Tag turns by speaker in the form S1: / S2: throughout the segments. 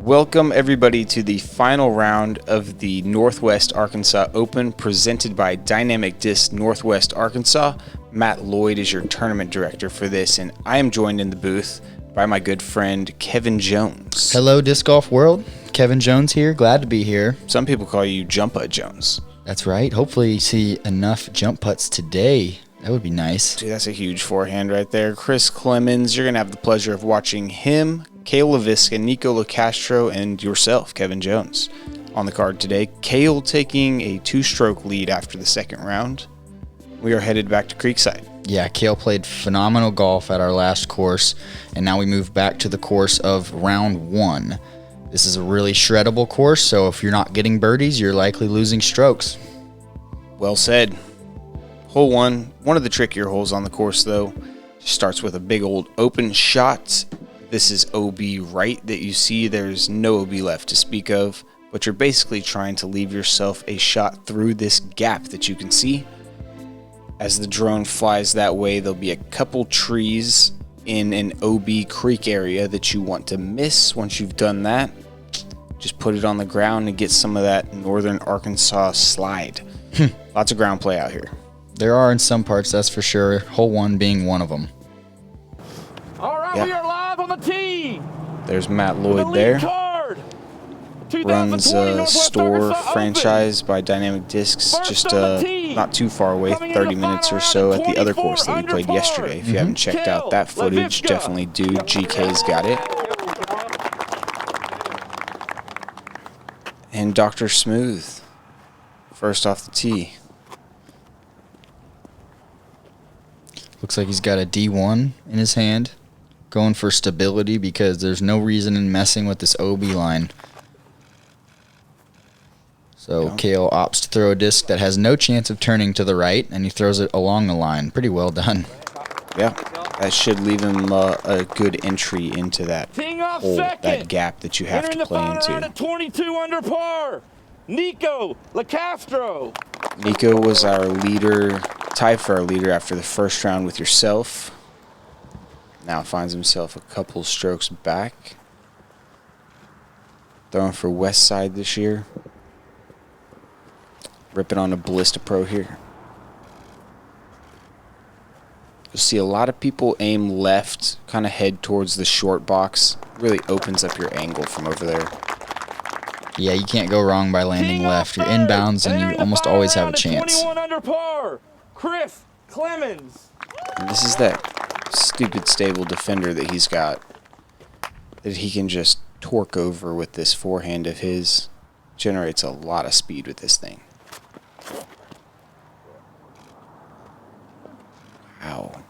S1: Welcome everybody to the final round of the Northwest Arkansas Open presented by Dynamic Disc Northwest Arkansas. Matt Lloyd is your tournament director for this, and I am joined in the booth by my good friend Kevin Jones.
S2: Hello, Disc Golf World. Kevin Jones here. Glad to be here.
S1: Some people call you Jump Putt Jones.
S2: That's right. Hopefully you see enough jump putts today. That would be nice.
S1: Dude, that's a huge forehand right there. Chris Clemons, you're going to have the pleasure of watching him, Cale Leiviska, Nikko Locastro, and yourself, Kevin Jones, on the card today. Cale taking a two-stroke lead after the second round. We are headed back to Creekside.
S2: Yeah, Cale played phenomenal golf at our last course, and now we move back to the course of round one. This is a really shreddable course, so if you're not getting birdies, you're likely losing strokes.
S1: Well said. Hole one of the trickier holes on the course, though, starts with a big old open shot. This is OB right that you see. There's no OB left to speak of, but you're basically trying to leave yourself a shot through this gap that you can see. As the drone flies that way, there'll be a couple trees in an OB creek area that you want to miss. Once you've done that, just put it on the ground and get some of that northern Arkansas slide. Lots of ground play out here.
S2: There are in some parts, that's for sure. Hole one being one of them.
S3: All right, we are live on the tee.
S1: There's Matt Lloyd there. Runs a store franchise by Dynamic Discs, just not too far away, 30 minutes or so at the other course that we played yesterday. If you haven't checked out that footage, definitely do. GK's got it. And Dr. Smooth, first off the tee.
S2: Looks like he's got a D1 in his hand, going for stability because there's no reason in messing with this OB line. So Cale opts to throw a disc that has no chance of turning to the right, and he throws it along the line. Pretty well done.
S1: Yeah, that should leave him a good entry into that hole, that gap that you have to play into.
S3: At 22 under par, Nikko Locastro.
S1: Nikko was our leader, tied for our leader after the first round with yourself. Now finds himself a couple strokes back. Throwing for West Side this year. Ripping on a Ballista Pro here. You'll see a lot of people aim left, kind of head towards the short box. Really opens up your angle from over there.
S2: Yeah, you can't go wrong by landing left. You're inbounds, and you almost always have a chance.
S3: 21 under par, Chris Clemons.
S1: And this is that stupid stable defender that he's got, that he can just torque over with this forehand of his. Generates a lot of speed with this thing. Wow.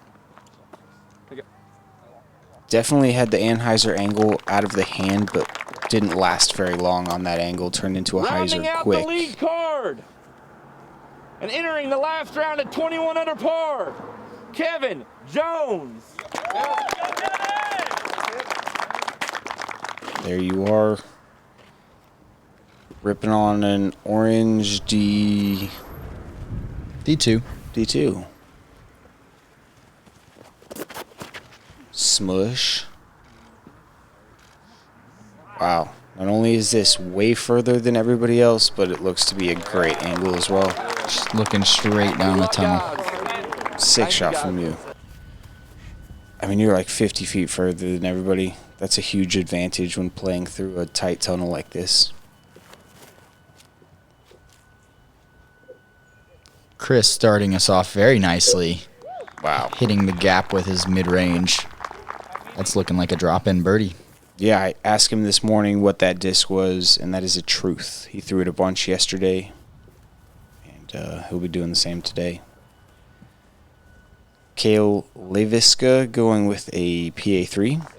S1: Definitely had the Anheuser angle out of the hand, but didn't last very long on that angle. Turned into a Heiser quick.
S3: The lead card. And entering the last round at 21 under par, Kevin Jones.
S1: There you are. Ripping on an orange D2. D2. Smush. Wow. Not only is this way further than everybody else, but it looks to be a great angle as well.
S2: Just looking straight down the tunnel.
S1: Sick shot from you. I mean, you're like 50 feet further than everybody. That's a huge advantage when playing through a tight tunnel like this.
S2: Chris starting us off very nicely.
S1: Wow.
S2: Hitting the gap with his mid-range. That's looking like a drop-in birdie.
S1: Yeah, I asked him this morning what that disc was, and that is a truth. He threw it a bunch yesterday, and he'll be doing the same today. Cale Leiviska going with a PA3.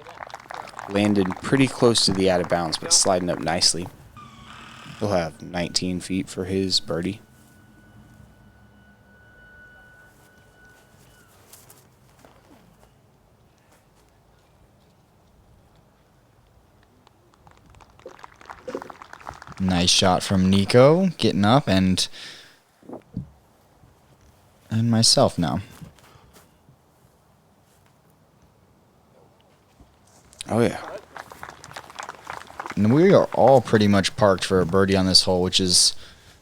S1: Landed pretty close to the out of bounds, but sliding up nicely. He'll have 19 feet for his birdie.
S2: Nice shot from Nikko, getting up, and myself now.
S1: Oh, yeah.
S2: And we are all pretty much parked for a birdie on this hole, which is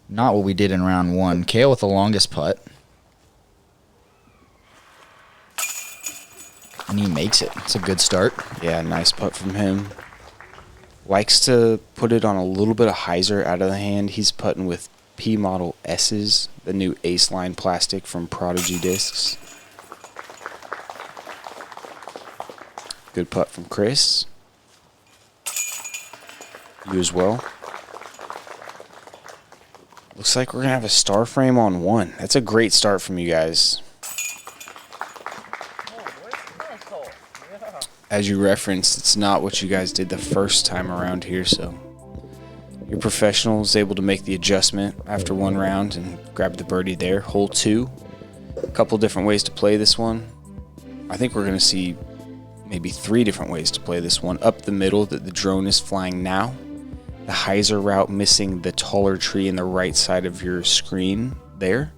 S2: not what we did in round one. Cale with the longest putt. And he makes it. It's a good start.
S1: Yeah, nice putt from him. Likes to put it on a little bit of hyzer out of the hand. He's putting with P Model S's, the new Ace Line plastic from Prodigy Discs. Good putt from Chris. You as well. Looks like we're going to have a star frame on one. That's a great start from you guys. As you referenced, it's not what you guys did the first time around here, so your professional is able to make the adjustment after one round and grab the birdie there. Hole 2, a couple different ways to play this one. I think we're going to see maybe 3 different ways to play this one. Up the middle that the drone is flying now. The hyzer route missing the taller tree in the right side of your screen there.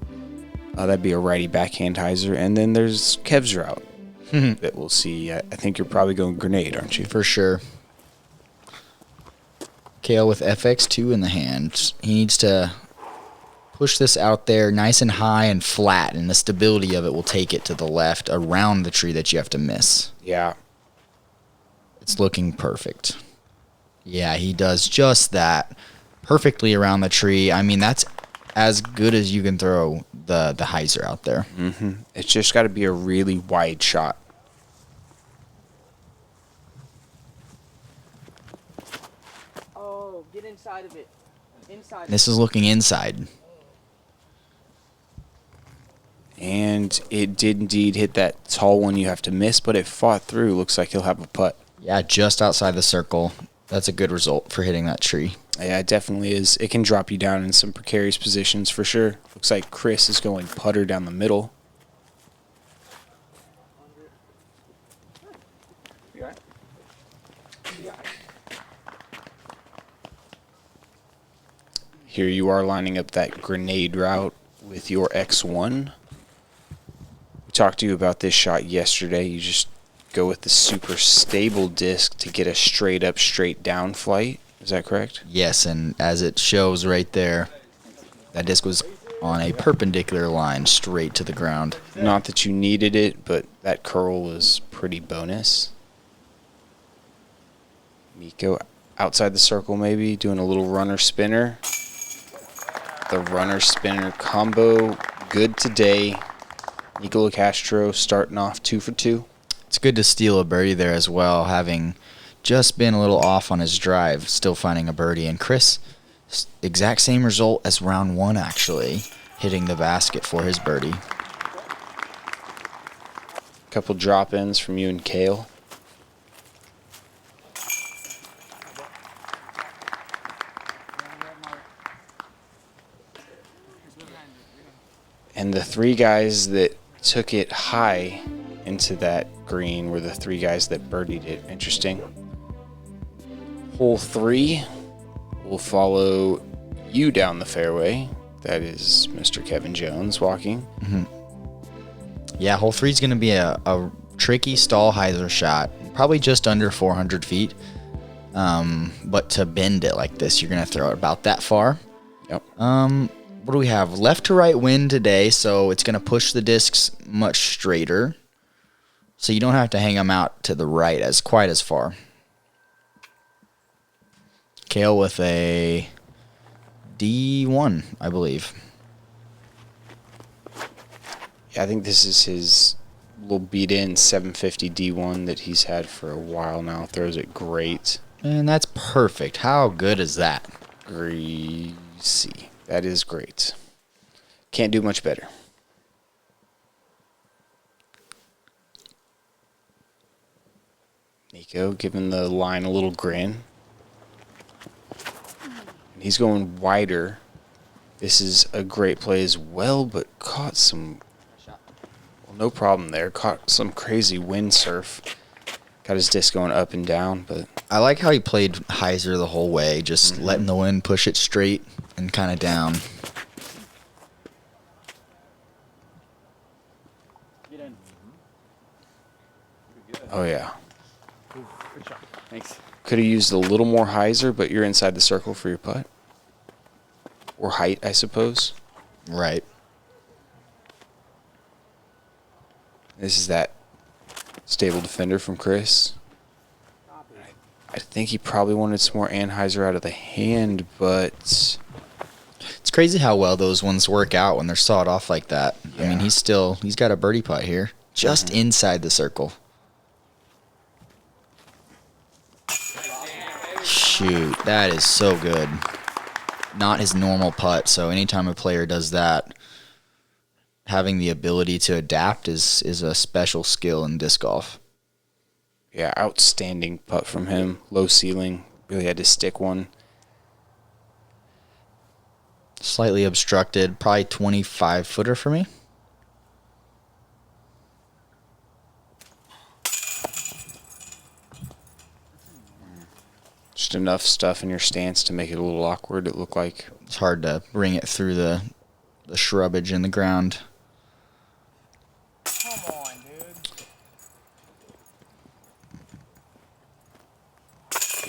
S1: That'd be a righty backhand hyzer. And then there's Kev's route. That we'll see. I think you're probably going grenade, aren't you?
S2: For sure. Cale with FX2 in the hand. He needs to push this out there nice and high and flat, and the stability of it will take it to the left around the tree that you have to miss.
S1: Yeah.
S2: It's looking perfect. Yeah, he does just that. Perfectly around the tree. I mean, that's as good as you can throw the hyzer out there.
S1: It's just got to be a really wide shot.
S4: Oh, get inside of it. Inside.
S2: This is looking inside.
S1: And it did indeed hit that tall one you have to miss, but it fought through. Looks like he'll have a putt.
S2: Yeah, just outside the circle. That's a good result for hitting that tree.
S1: Yeah, it definitely is. It can drop you down in some precarious positions for sure. Looks like Chris is going putter down the middle. Here you are lining up that grenade route with your X1. We talked to you about this shot yesterday. You just go with the super stable disc to get a straight up, straight down flight. Is that correct?
S2: Yes, and as it shows right there, that disc was on a perpendicular line straight to the ground.
S1: Not that you needed it, but that curl was pretty bonus. Nikko outside the circle maybe, doing a little runner spinner. The runner spinner combo, good today. Nikko Locastro starting off 2 for 2.
S2: It's good to steal a birdie there as well, having just been a little off on his drive, still finding a birdie. And Chris, exact same result as round one, actually, hitting the basket for his birdie.
S1: Couple drop-ins from you and Cale. And the 3 guys that took it high into that green were the 3 guys that birdied it. Interesting. Hole 3 will follow you down the fairway. That is Mr. Kevin Jones walking.
S2: Yeah, hole 3 is going to be a tricky stall hyzer shot, probably just under 400 feet. But to bend it like this, you're going to throw it about that far.
S1: Yep.
S2: What do we have? Left to right wind today, so it's going to push the discs much straighter. So you don't have to hang them out to the right as quite as far. Cale with a D1, I believe.
S1: Yeah, I think this is his little beat-in 750 D1 that he's had for a while now. Throws it great.
S2: And that's perfect. How good is that?
S1: Greasy. That is great. Can't do much better. Nikko giving the line a little grin. And he's going wider. This is a great play as well, but caught some... Well, no problem there. Caught some crazy windsurf. Got his disc going up and down, but...
S2: I like how he played hyzer the whole way, just letting the wind push it straight and kind of down.
S4: Get in.
S1: Oh, yeah.
S4: Good shot. Thanks.
S1: Could have used a little more hyzer, but you're inside the circle for your putt. Or height, I suppose.
S2: Right.
S1: This is that stable defender from Chris. I think he probably wanted some more anhyzer out of the hand, but
S2: It's crazy how well those ones work out when they're sawed off like that. I mean,
S1: Yeah.
S2: he's got a birdie putt here, just inside the circle. Shoot, that is so good. Not his normal putt, so anytime a player does that, having the ability to adapt is a special skill in disc golf.
S1: yeah, outstanding putt from him. Low ceiling. Really had to stick one.
S2: Slightly obstructed, probably 25-footer for me.
S1: Just enough stuff in your stance to make it a little awkward, it looked like.
S2: It's hard to bring it through the shrubbage in the ground.
S4: Come on, dude.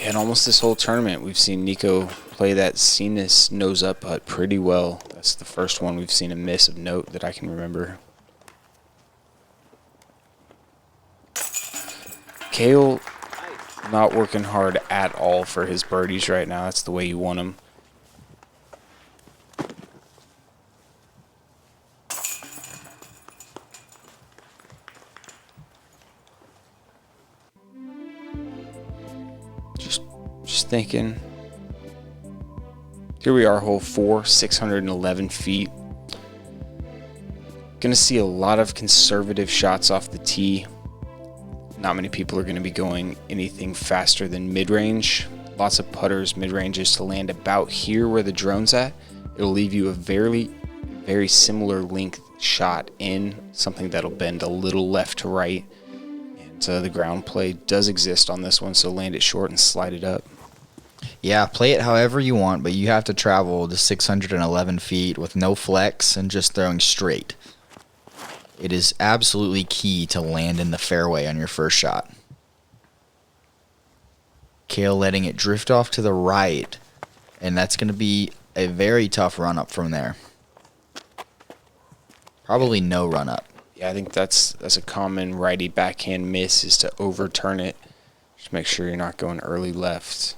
S1: Yeah, and almost this whole tournament, we've seen Nikko play that Cenis nose-up putt pretty well. That's the first one we've seen a miss of note that I can remember. Cale not working hard at all for his birdies right now. That's the way you want him. Just thinking. Here we are, hole 4, 611 feet. Gonna see a lot of conservative shots off the tee. Not many people are gonna be going anything faster than mid-range. Lots of putters, mid-ranges to land about here where the drone's at. It'll leave you a very, very similar length shot in, something that'll bend a little left to right. And the ground play does exist on this one, so land it short and slide it up.
S2: Yeah, play it however you want, but you have to travel the 611 feet with no flex and just throwing straight. It is absolutely key to land in the fairway on your first shot. Cale letting it drift off to the right, and that's going to be a very tough run-up from there. Probably no run-up.
S1: Yeah, I think that's a common righty backhand miss, is to overturn it. Just make sure you're not going early left.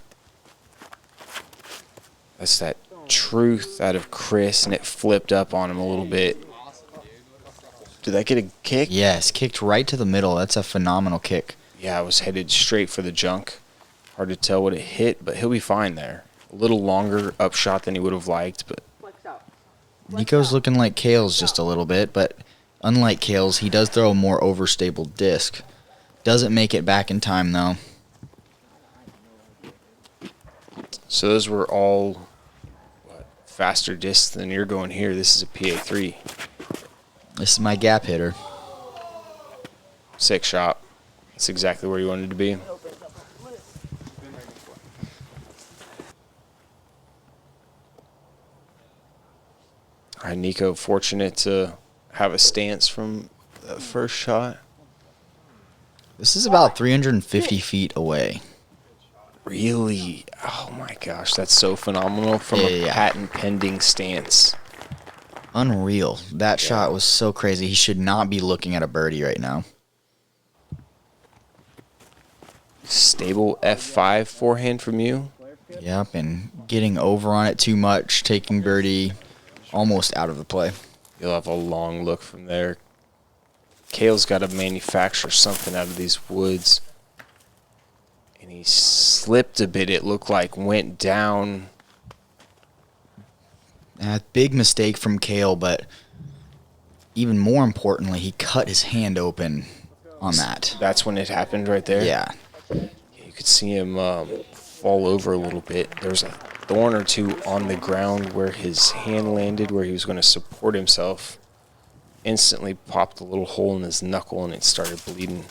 S1: That's that truth out of Chris, and it flipped up on him a little bit. Did that get a kick?
S2: Yes, kicked right to the middle. That's a phenomenal kick.
S1: Yeah, I was headed straight for the junk. Hard to tell what it hit, but he'll be fine there. A little longer upshot than he would have liked, but
S4: Flex out.
S2: Nico's looking like Cale's just a little bit, but unlike Cale's, he does throw a more overstable disc. Doesn't make it back in time, though.
S1: so those were all faster discs than you're going here. This is a PA3.
S2: This is my gap hitter.
S1: Sick shot. That's exactly where you wanted to be. All right, Nikko, fortunate to have a stance from that first shot.
S2: This is about 350 feet away.
S1: Really? Oh my gosh, that's so phenomenal from a
S2: Yeah.
S1: patent pending stance.
S2: Unreal. That shot was so crazy. He should not be looking at a birdie right now.
S1: Stable F5 forehand from you.
S2: Yep, and getting over on it too much, taking birdie almost out of the play.
S1: You'll have a long look from there. Cale's got to manufacture something out of these woods. And he slipped a bit, it looked like, went down.
S2: Big mistake from Cale, but even more importantly, he cut his hand open on that.
S1: That's when it happened right there?
S2: Yeah.
S1: You could see him fall over a little bit. There's a thorn or two on the ground where his hand landed, where he was going to support himself. Instantly popped a little hole in his knuckle, and it started bleeding.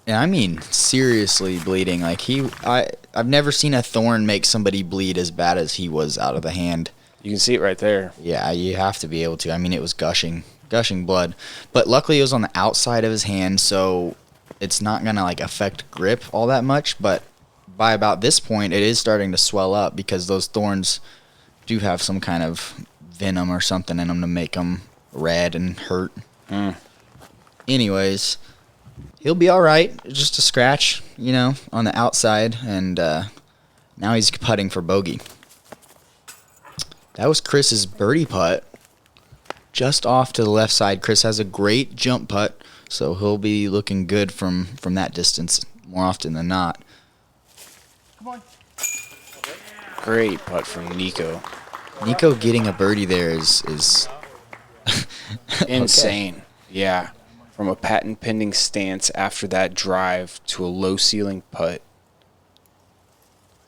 S2: And I mean, seriously bleeding. Like I've never seen a thorn make somebody bleed as bad as he was out of the hand.
S1: You can see it right there.
S2: Yeah, you have to be able to. I mean, it was gushing blood. But luckily it was on the outside of his hand, so it's not going to like affect grip all that much, but by about this point, it is starting to swell up because those thorns do have some kind of venom or something in them to make them red and hurt. Anyways, he'll be all right. Just a scratch, you know, on the outside, and now he's putting for bogey. That was Chris's birdie putt, just off to the left side. Chris has a great jump putt, so he'll be looking good from that distance more often than not.
S1: Great putt from Nikko.
S2: Nikko getting a birdie there is
S1: Insane. Okay. Yeah. From a patent pending stance after that drive to a low ceiling putt.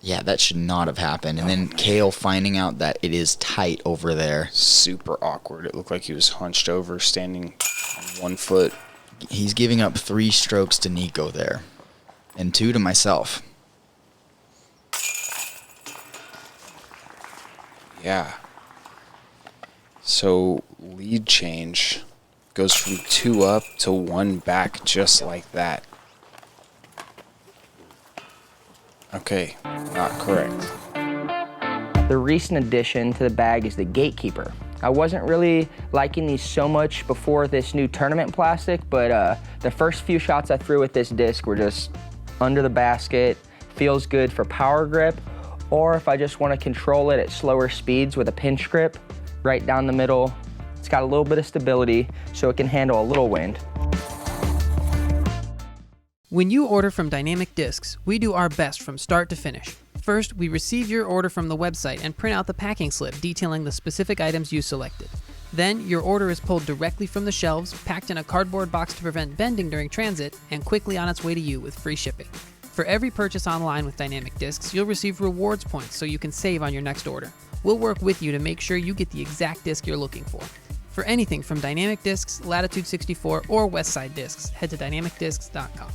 S2: Yeah, that should not have happened. And then Cale finding out that it is tight over there.
S1: Super awkward. It looked like he was hunched over, standing on 1 foot.
S2: He's giving up 3 strokes to Nikko there, and 2 to myself.
S1: Yeah. So lead change goes from 2 up to 1 back just like that. Okay, not correct.
S4: The recent addition to the bag is the gatekeeper. I wasn't really liking these so much before this new tournament plastic, but the first few shots I threw with this disc were just under the basket. Feels good for power grip, or if I just want to control it at slower speeds with a pinch grip, right down the middle. It's got a little bit of stability, so it can handle a little wind.
S5: When you order from Dynamic Discs, we do our best from start to finish. First, we receive your order from the website and print out the packing slip detailing the specific items you selected. Then, your order is pulled directly from the shelves, packed in a cardboard box to prevent bending during transit, and quickly on its way to you with free shipping. For every purchase online with Dynamic Discs, you'll receive rewards points so you can save on your next order. We'll work with you to make sure you get the exact disc you're looking for. For anything from Dynamic Discs, Latitude 64, or Westside Discs, head to dynamicdiscs.com.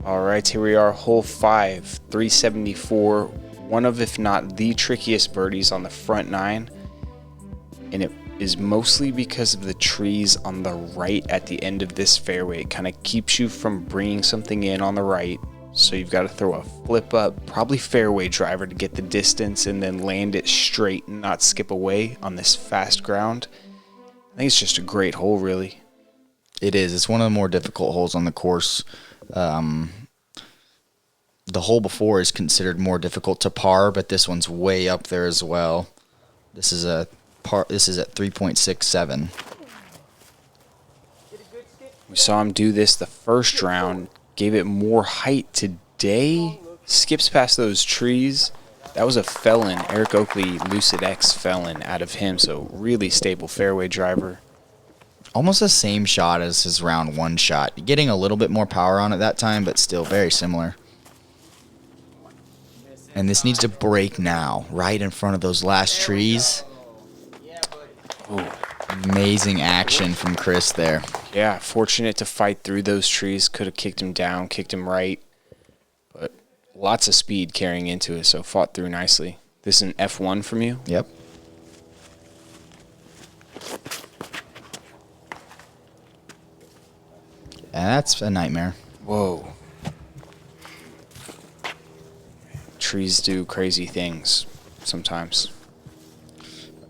S1: All right, here we are, hole 5, 374. One of, if not the trickiest birdies on the front 9. And it is mostly because of the trees on the right at the end of this fairway. It kind of keeps you from bringing something in on the right. So you've got to throw a flip up, probably fairway driver to get the distance and then land it straight and not skip away on this fast ground. I think it's just a great hole, really.
S2: It is. It's one of the more difficult holes on the course. The hole before is considered more difficult to par, but this one's way up there as well. This is a par. This is at 3.67.
S1: We saw him do this the first round. Gave it more height today. Skips past those trees. That was a felon. Eric Oakley, Lucid X felon out of him. So really stable fairway driver.
S2: Almost the same shot as his round 1 shot. Getting a little bit more power on it that time, but still very similar. And this needs to break now, right in front of those last trees.
S1: Ooh.
S2: Amazing action from Chris there.
S1: Yeah, fortunate to fight through those trees. Could have kicked him down, kicked him right. But lots of speed carrying into it, so fought through nicely. This is an F1 from you?
S2: Yep. That's a nightmare.
S1: Whoa. Trees do crazy things sometimes.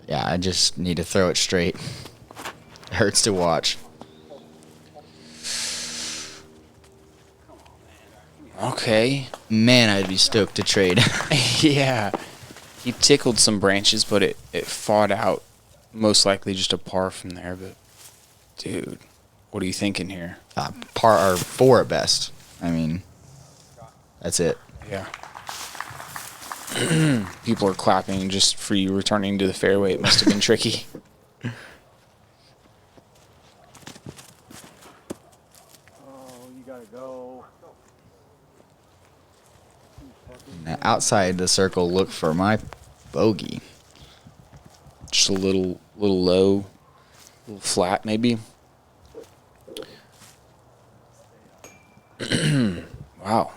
S2: Yeah, I just need to throw it straight. It hurts to watch.
S1: Okay.
S2: Man, I'd be stoked to trade.
S1: Yeah. He tickled some branches, but it fought out. Most likely just a par from there, but dude, what are you thinking here?
S2: Par or 4 at best. I mean, that's it.
S1: Yeah. People are clapping just for you returning to the fairway. It must have been tricky.
S2: Now, outside the circle, look for my bogey.
S1: Just a little low, a little flat maybe. Wow.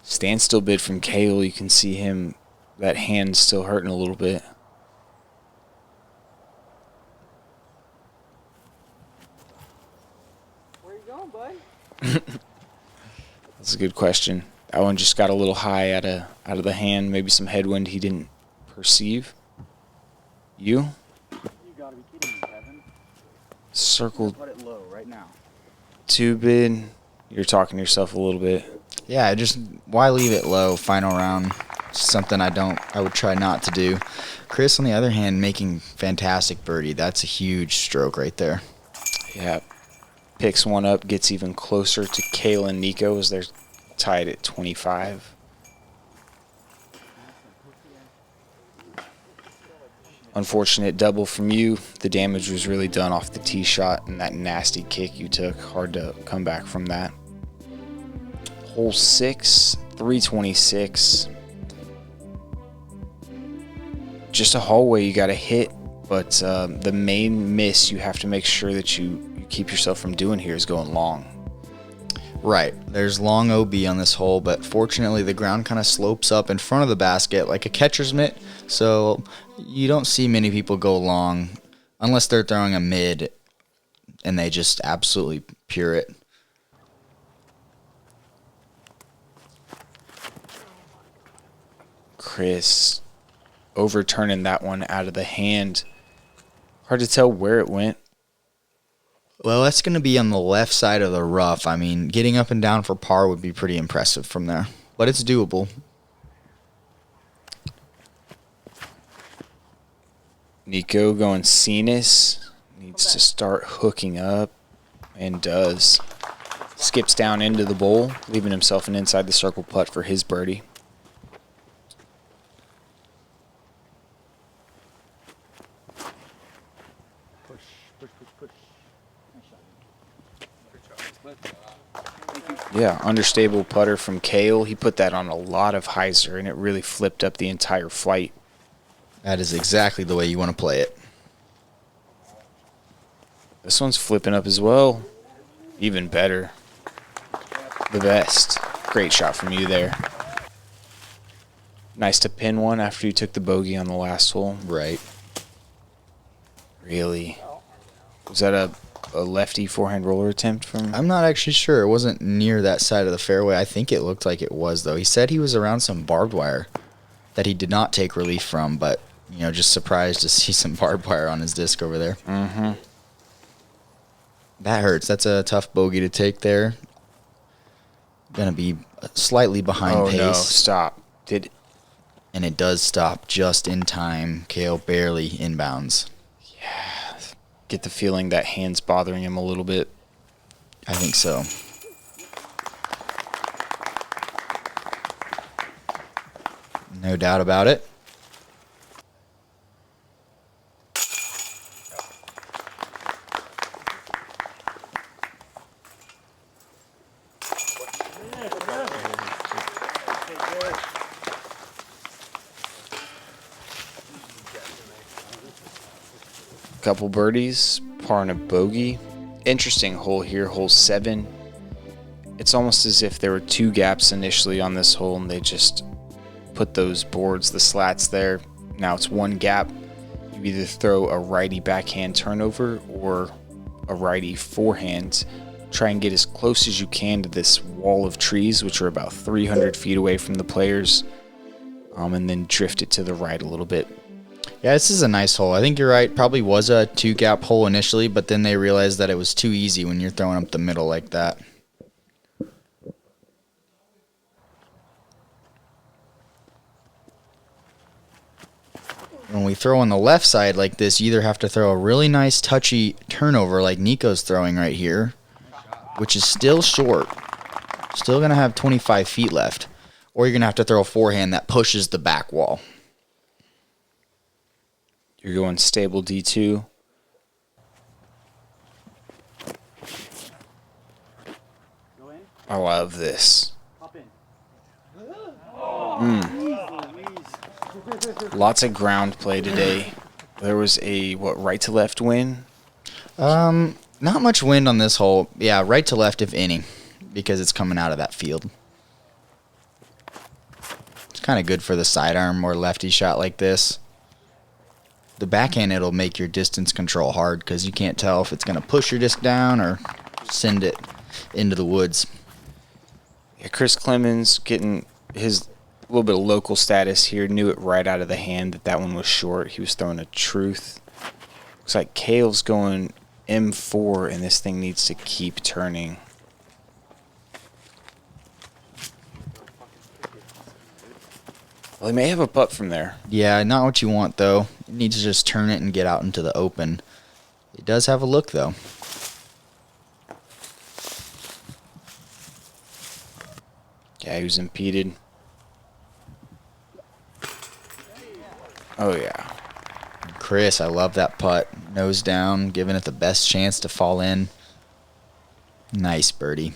S1: Standstill bid from Cale. You can see him, that hand's still hurting a little bit. That's a good question. That one just got a little high out of the hand. Maybe some headwind he didn't perceive. You?
S2: You gotta be kidding me, Kevin.
S1: Circled
S2: Put it low right now.
S1: too big. You're talking to yourself a little bit.
S2: Yeah, just why leave it low? Final round, something I would try not to do. Chris, on the other hand, making fantastic birdie. That's a huge stroke right there.
S1: Yeah. Picks one up, gets even closer to Cale and Nikko as they're tied at 25. Unfortunate double from you. The damage was really done off the tee shot and that nasty kick you took. Hard to come back from that. Hole 6, 326. Just a hallway you got to hit, but the main miss you have to make sure that you keep yourself from doing here is going long.
S2: Right, there's long OB on this hole, but fortunately the ground kind of slopes up in front of the basket like a catcher's mitt, so you don't see many people go long unless they're throwing a mid and they just absolutely pure it.
S1: Chris overturning that one out of the hand. Hard to tell where it went.
S2: Well, that's going to be on the left side of the rough. I mean, getting up and down for par would be pretty impressive from there, but it's doable.
S1: Nikko going Cenis. Needs to start hooking up and does. Skips down into the bowl, leaving himself an inside the circle putt for his birdie. Yeah, understable putter from Cale. He put that on a lot of hyzer, and it really flipped up the entire flight.
S2: That is exactly the way you want to play it.
S1: This one's flipping up as well. Even better. The best. Great shot from you there. Nice to pin one after you took the bogey on the last hole.
S2: Right.
S1: Really? Was that a lefty forehand roller attempt from?
S2: I'm not actually sure. It wasn't near that side of the fairway. I think it looked like it was, though. He said he was around some barbed wire that he did not take relief from, but, you know, just surprised to see some barbed wire on his disc over there.
S1: Mm-hmm.
S2: That hurts. That's a tough bogey to take there. Gonna be slightly behind pace.
S1: Oh, no. Stop.
S2: And it does stop just in time. Cale barely inbounds.
S1: Yeah. Get the feeling that hand's bothering him a little bit.
S2: I think so. No doubt about it.
S1: Couple birdies, par and a bogey. Interesting hole here, hole 7. It's almost as if there were 2 gaps initially on this hole and they just put those boards, the slats there. Now it's 1 gap. You either throw a righty backhand turnover or a righty forehand. Try and get as close as you can to this wall of trees, which are about 300 feet away from the players, and then drift it to the right a little bit.
S2: Yeah, this is a nice hole. I think you're right. Probably was a 2-gap hole initially, but then they realized that it was too easy when you're throwing up the middle like that. When we throw on the left side like this, you either have to throw a really nice touchy turnover like Nikko's throwing right here, which is still short. Still going to have 25 feet left. Or you're going to have to throw a forehand that pushes the back wall.
S1: You're going stable D2. I love this. Lots of ground play today. There was a, right to left win?
S2: Not much wind on this hole. Yeah, right to left if any, because it's coming out of that field. It's kind of good for the sidearm or lefty shot like this. The backhand, it'll make your distance control hard because you can't tell if it's going to push your disc down or send it into the woods.
S1: Yeah, Chris Clemons getting his little bit of local status here. Knew it right out of the hand that one was short. He was throwing a truth. Looks like Cale's going M4, and this thing needs to keep turning. Well, he may have a putt from there.
S2: Yeah, not what you want, though. You need to just turn it and get out into the open. It does have a look, though.
S1: Yeah, he was impeded. Oh, yeah.
S2: Chris, I love that putt. Nose down, giving it the best chance to fall in. Nice birdie.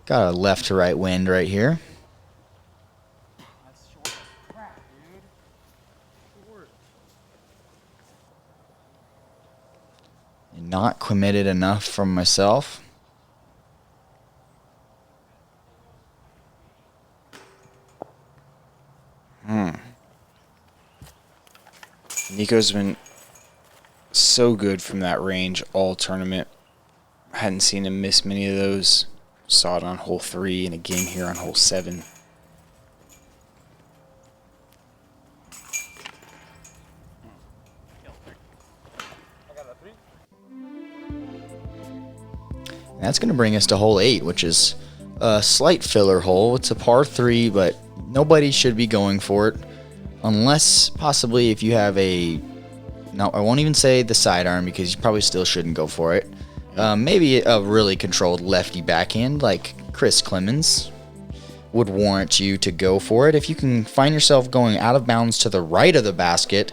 S2: Got a left to right wind right here. Not committed enough from myself.
S1: Nikko's been so good from that range all tournament. Hadn't seen him miss many of those. Saw it on hole 3 and again here on hole 7.
S2: That's going to bring us to hole 8, which is a slight filler hole. It's a par 3, but nobody should be going for it. Unless possibly if you have a... No, I won't even say the sidearm because you probably still shouldn't go for it. Maybe a really controlled lefty backhand like Chris Clemons would warrant you to go for it. If you can find yourself going out of bounds to the right of the basket,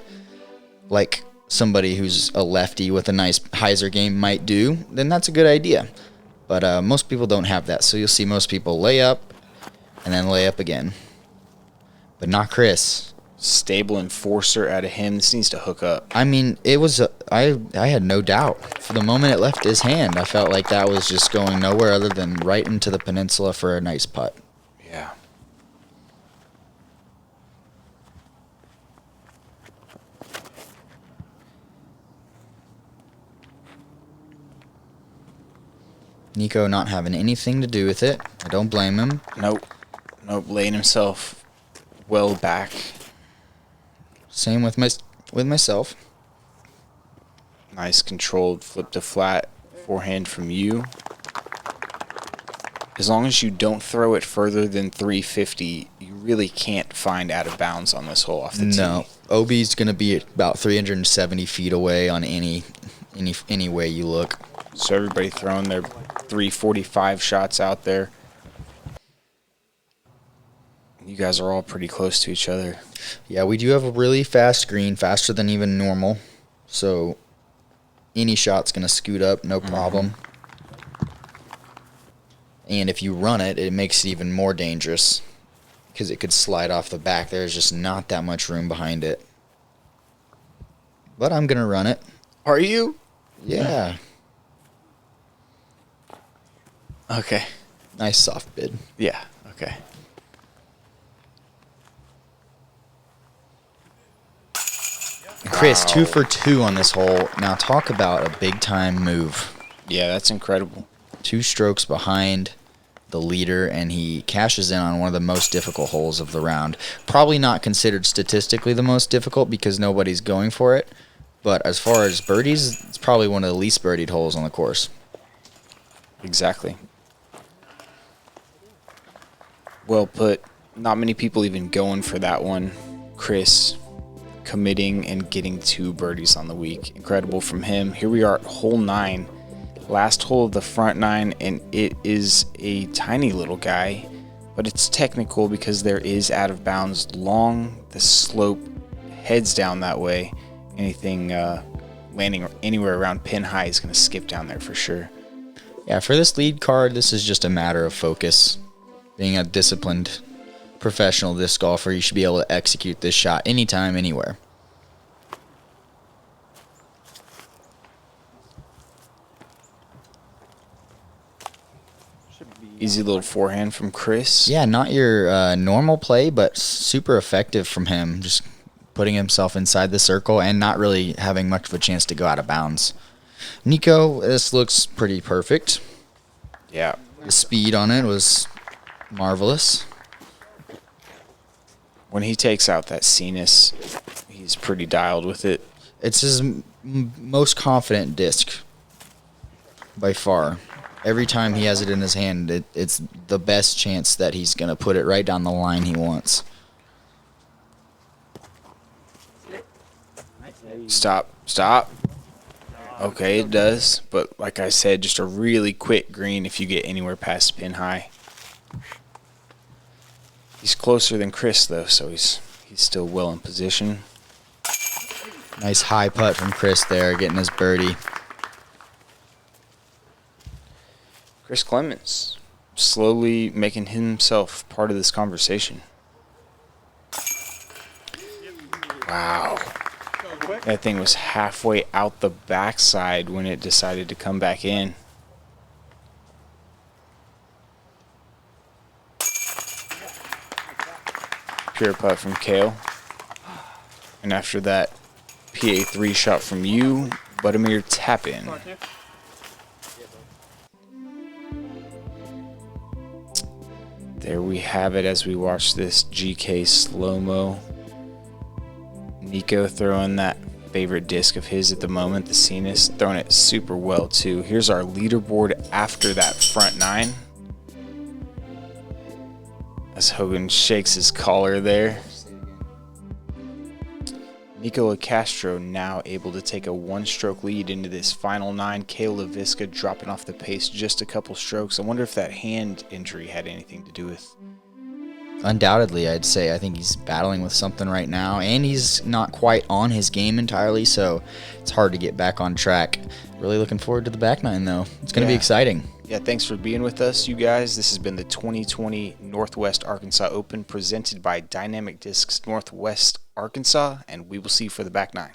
S2: like somebody who's a lefty with a nice hyzer game might do, then that's a good idea. But most people don't have that, so you'll see most people lay up and then lay up again. But not Chris.
S1: Stable enforcer out of him. This needs to hook up.
S2: I mean, it was I had no doubt. For the moment it left his hand, I felt like that was just going nowhere other than right into the peninsula for a nice putt.
S1: Yeah.
S2: Nikko not having anything to do with it. I don't blame him.
S1: Nope. Laying himself well back.
S2: Same with myself.
S1: Nice controlled flip to flat forehand from you. As long as you don't throw it further than 350, you really can't find out of bounds on this hole off the tee.
S2: No. OB's going to be about 370 feet away on any way you look.
S1: So everybody throwing their 345 shots out there. You guys are all pretty close to each other.
S2: Yeah, we do have a really fast green, faster than even normal. So any shot's going to scoot up, no problem. And if you run it, it makes it even more dangerous because it could slide off the back. There's just not that much room behind it. But I'm going to run it.
S1: Are you?
S2: Yeah.
S1: Okay.
S2: Nice soft bid.
S1: Yeah, okay.
S2: Chris, 2 for 2 on this hole. Now talk about a big-time move.
S1: Yeah, that's incredible.
S2: 2 strokes behind the leader, and he cashes in on one of the most difficult holes of the round. Probably not considered statistically the most difficult because nobody's going for it, but as far as birdies, it's probably one of the least birdied holes on the course.
S1: Exactly. Well put. Not many people even going for that one. Chris committing and getting 2 birdies on the week. Incredible from him. Here we are at hole 9. Last hole of the front 9, and it is a tiny little guy, but it's technical because there is out of bounds long. The slope heads down that way. Anything landing anywhere around pin high is going to skip down there for sure.
S2: Yeah, for this lead card, this is just a matter of focus. Being a disciplined professional disc golfer, you should be able to execute this shot anytime, anywhere.
S1: Easy little forehand from Chris.
S2: Yeah, not your normal play, but super effective from him. Just putting himself inside the circle and not really having much of a chance to go out of bounds. Nikko, this looks pretty perfect.
S1: Yeah.
S2: The speed on it was marvelous.
S1: When he takes out that Cenis, he's pretty dialed with it.
S2: It's his most confident disc by far. Every time he has it in his hand, it's the best chance that he's going to put it right down the line he wants.
S1: Stop. Okay, it does. But like I said, just a really quick green if you get anywhere past pin high. He's closer than Chris, though, so he's still well in position.
S2: Nice high putt from Chris there, getting his birdie.
S1: Chris Clemons slowly making himself part of this conversation. Wow. That thing was halfway out the backside when it decided to come back in. Pure putt from Cale. And after that, PA3 shot from you, Budimir tap in. There we have it as we watch this GK slow-mo. Nikko throwing that favorite disc of his at the moment, the Cenis, throwing it super well too. Here's our leaderboard after that front nine. As Hogan shakes his collar there. Nikko Locastro now able to take a one-stroke lead into this final nine. Cale Leiviska dropping off the pace just a couple strokes. I wonder if that hand injury had anything to do with.
S2: Undoubtedly, I'd say. I think he's battling with something right now, and he's not quite on his game entirely, so it's hard to get back on track. Really looking forward to the back nine, though. It's going to be exciting.
S1: Yeah, thanks for being with us, you guys. This has been the 2020 Northwest Arkansas Open presented by Dynamic Discs Northwest Arkansas, and we will see you for the back nine.